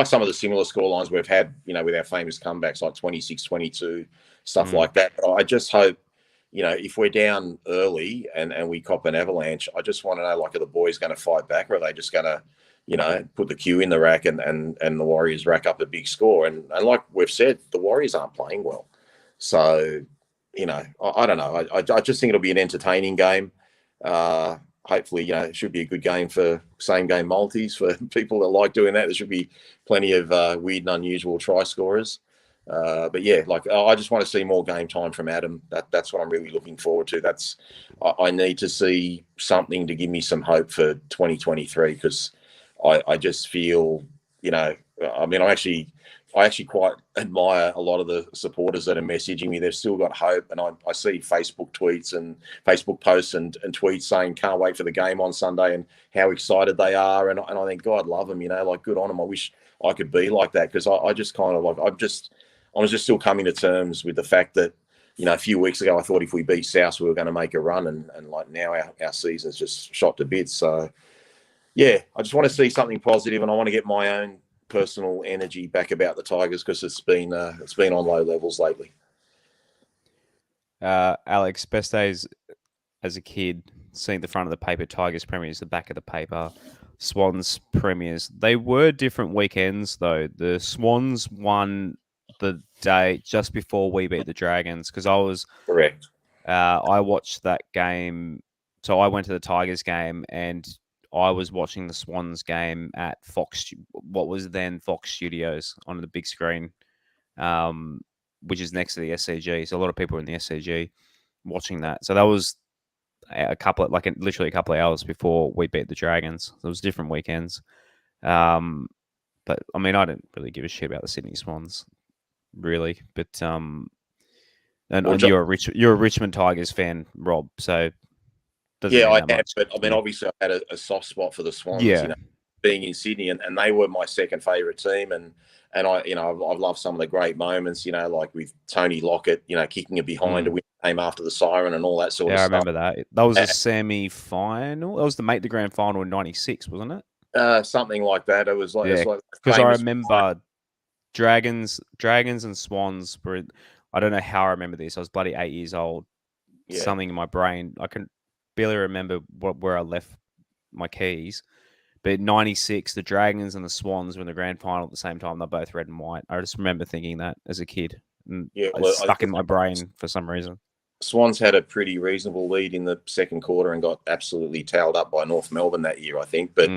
some of the similar score lines we've had, with our famous comebacks like 26-22, stuff like that. But I just hope, if we're down early and we cop an avalanche, I just want to know, like, are the boys going to fight back, or are they just going to, put the cue in the rack and the Warriors rack up a big score? And like we've said, the Warriors aren't playing well. So, I don't know. I just think it'll be an entertaining game. Hopefully, it should be a good game for same game multis for people that like doing that. There should be plenty of weird and unusual try scorers. But yeah, I just want to see more game time from Adam. That's what I'm really looking forward to. I need to see something to give me some hope for 2023, because I just feel, I actually quite admire a lot of the supporters that are messaging me. They've still got hope. And I see Facebook tweets and Facebook posts and tweets saying, can't wait for the game on Sunday, and how excited they are. And I think, God love them, good on them. I wish I could be like that, because I just kind of I was just still coming to terms with the fact that, a few weeks ago, I thought if we beat South, we were going to make a run. And like now our season's just shot to bits. So, yeah, I just want to see something positive, and I want to get my own personal energy back about the Tigers, because it's been on low levels lately. Alex, best days as a kid, seeing the front of the paper, Tigers premiers, the back of the paper, Swans premiers. They were different weekends though. The Swans won the day just before we beat the Dragons, because I was correct. I watched that game. So I went to the Tigers game, and I was watching the Swans game at Fox, what was then Fox Studios, on the big screen, which is next to the SCG. So a lot of people were in the SCG watching that. So that was literally a couple of hours before we beat the Dragons. So it was different weekends. But I mean, I didn't really give a shit about the Sydney Swans, really. But and you're a Richmond Tigers fan, Rob. So yeah, I have. But I mean, obviously, I had a soft spot for the Swans. Yeah. Being in Sydney, and they were my second favourite team, and I've loved some of the great moments, like with Tony Lockett, kicking it behind to win the game after the siren and all that sort of stuff. Yeah, I remember that. That was a semi-final. That was to make the grand final in '96, wasn't it? Something like that. It was like, because I remember Dragons and Swans were. I don't know how I remember this. I was bloody 8 years old. Yeah. Something in my brain. I can barely remember where I left my keys. But 96, the Dragons and the Swans were in the grand final at the same time. They're both red and white. I just remember thinking that as a kid. And it's stuck in my brain for some reason. Swans had a pretty reasonable lead in the second quarter and got absolutely towed up by North Melbourne that year, I think. But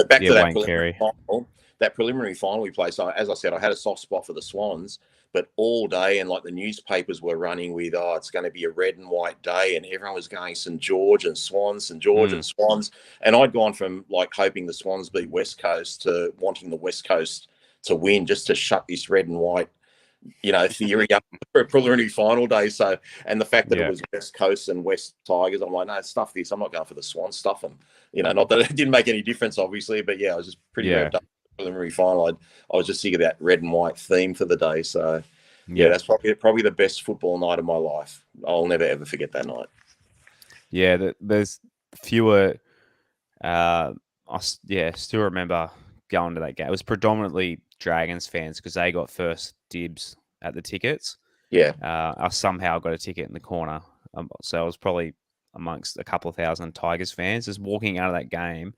back to that preliminary final we played. So as I said, I had a soft spot for the Swans, but all day, and like the newspapers were running with, it's going to be a red and white day, and everyone was going St George and Swans, St George and Swans. And I'd gone from like hoping the Swans beat West Coast to wanting the West Coast to win, just to shut this red and white, theory up for a preliminary final day. So, and the fact that it was West Coast and West Tigers, I'm like, no, stuff this. I'm not going for the Swans, stuff them. Not that it didn't make any difference, obviously, but yeah, I was just pretty revved up. Preliminary final, I was just sick of that red and white theme for the day. So yeah, that's probably the best football night of my life. I'll never ever forget that night. Yeah, there's fewer. I still remember going to that game. It was predominantly Dragons fans because they got first dibs at the tickets. Yeah, I somehow got a ticket in the corner, so I was probably amongst a couple of thousand Tigers fans just walking out of that game,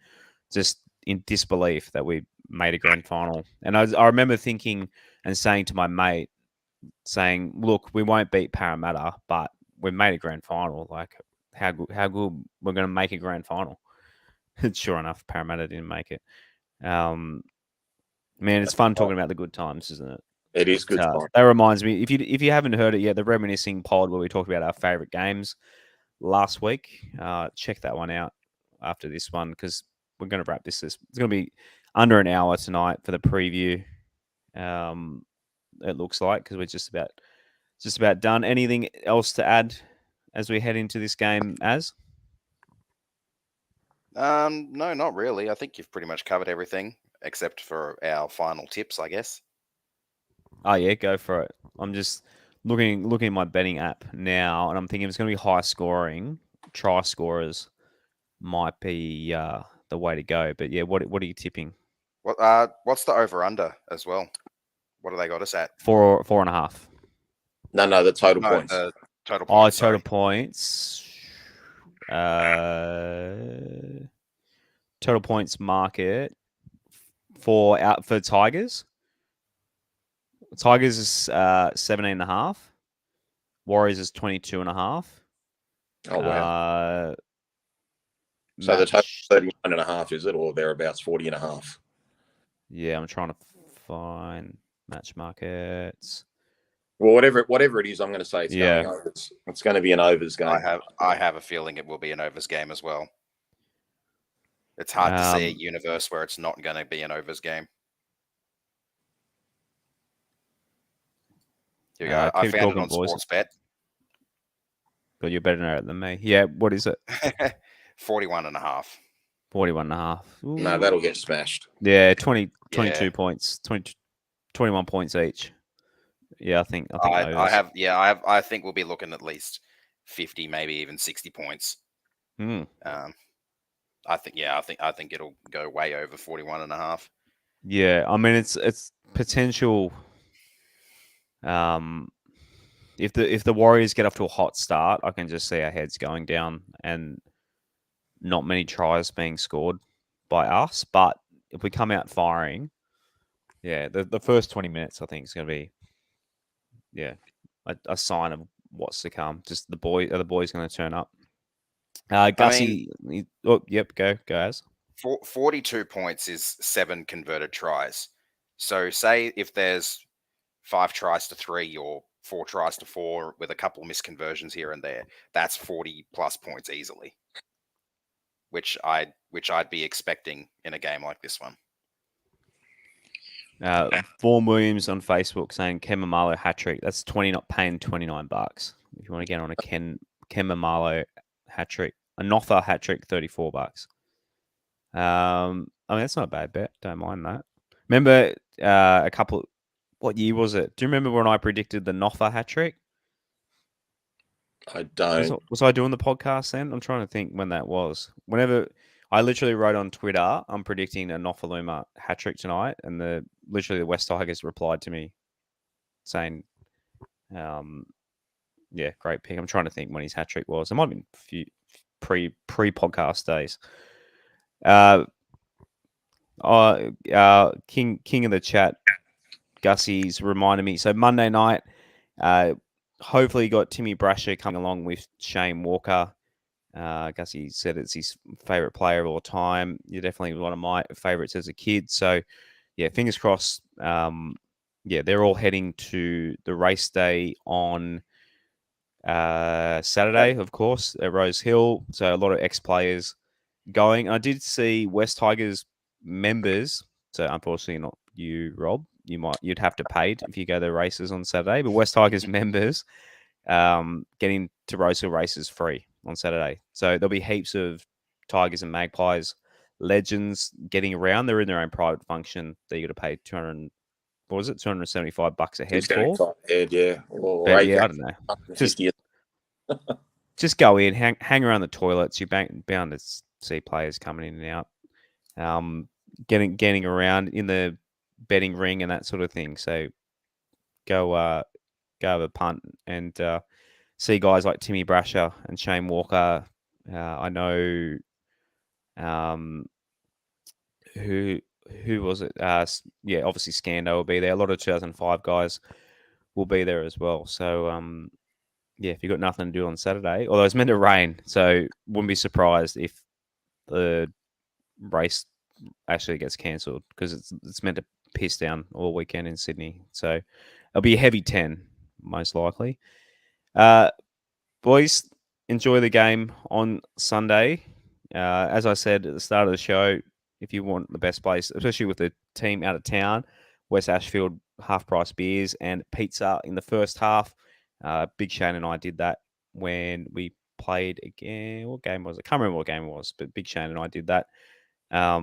just in disbelief that we made a grand final. And I remember thinking and saying to my mate, look, we won't beat Parramatta, but we made a grand final. Like, how good we're going to make a grand final. And sure enough, Parramatta didn't make it. Man, it's fun talking about the good times, isn't it? It is good times. That reminds me, if you haven't heard it yet, the Reminiscing pod where we talked about our favourite games last week, check that one out after this one, because we're going to wrap this. It's going to be under an hour tonight for the preview. It looks like, because we're just about done. Anything else to add as we head into this game, Az? No, not really. I think you've pretty much covered everything except for our final tips, I guess. Oh yeah, go for it. I'm just looking at my betting app now, and I'm thinking it's going to be high scoring, try scorers, might be the way to go. But yeah, what are you tipping? What's the over under as well? What do they got us at? 4.5. No, the total No, points. the total Oh, points. total Sorry. points. Total points market for Tigers. Tigers is 17.5. Warriors is 22.5. Oh wow! So the total Match. 31.5, is it, or thereabouts 40.5? Yeah, I'm trying to find match markets. Well, whatever it is, I'm going to say it's Yeah. going overs. It's going to be an overs game. I have a feeling it will be an overs game as well. It's hard to see a universe where it's not going to be an overs game. Here we go. I keep found talking, it on boys. Sportsbet. But you're better at it than me. Yeah, what is it? 41.5. 41.5. No, that'll get smashed. Yeah, 22 Yeah. points. 21 points each. Yeah, I think I think we'll be looking at least 50, maybe even 60 points. I think it'll go way over 41.5. Yeah, I mean it's potential. If the Warriors get off to a hot start, I can just see our heads going down and not many tries being scored by us. But if we come out firing, yeah, the first 20 minutes I think is going to be, a sign of what's to come. Just the boys going to turn up. Gussie, yep, go as. 42 points is 7 converted tries. So say if there's 5 tries to 3 or 4 tries to 4 with a couple of misconversions here and there, that's 40 plus points easily, which I'd be expecting in a game like this one. Vaughan Williams on Facebook saying Ken Mamalo hat trick. That's paying $29. If you want to get on a Ken Mamalo hat trick, a Notha hat trick, $34. I mean that's not a bad bet. Don't mind that. Remember what year was it? Do you remember when I predicted the Notha hat trick? I don't. Was I doing the podcast then? I'm trying to think when that was. Whenever I literally wrote on Twitter, I'm predicting a Nofaluma hat trick tonight, and the West Tigers replied to me saying, yeah, great pick. I'm trying to think when his hat trick was. It might have been a few pre-podcast days. King of the chat, Gussie's reminded me. So Monday night, hopefully got Timmy Brasher coming along with Shane Walker. Gussie said it's his favourite player of all time. You're definitely one of my favourites as a kid. So, yeah, fingers crossed. They're all heading to the race day on Saturday, of course, at Rose Hill. So a lot of ex-players going. I did see West Tigers members. So unfortunately, not you, Rob. You'd have to pay if you go to the races on Saturday. But West Tigers members getting to Rose Hill races free on Saturday. So there'll be heaps of Tigers and Magpies legends getting around. They're in their own private function that you got to pay $275 a head for. Head, yeah. Or But yeah, I don't know. Just go in, hang around the toilets. You're bound to see players coming in and out, getting around in the betting ring and that sort of thing. So go have a punt and see guys like Timmy Brasher and Shane Walker. I know who was it? Obviously Scando will be there. A lot of 2005 guys will be there as well. So if you've got nothing to do on Saturday, although it's meant to rain, so wouldn't be surprised if the race actually gets cancelled because it's meant to piss down all weekend in Sydney. So it'll be a heavy 10, most likely. Boys, enjoy the game on Sunday. As I said at the start of the show, if you want the best place, especially with the team out of town, West Ashfield half-price beers and pizza in the first half. Big Shane and I did that when we played again. What game was it? I can't remember what game it was, but Big Shane and I did that a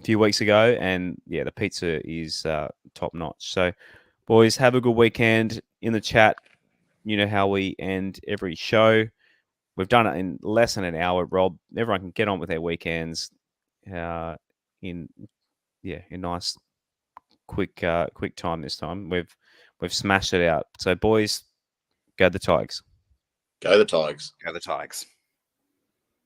few weeks ago. And yeah, the pizza is top notch. So, boys, have a good weekend. In the chat, you know how we end every show. we've done it in less than an hour, Rob. Everyone can get on with their weekends in nice quick time this time. We've smashed it out. So boys, go the Tigers. Go the Tigers. Go the Tigers.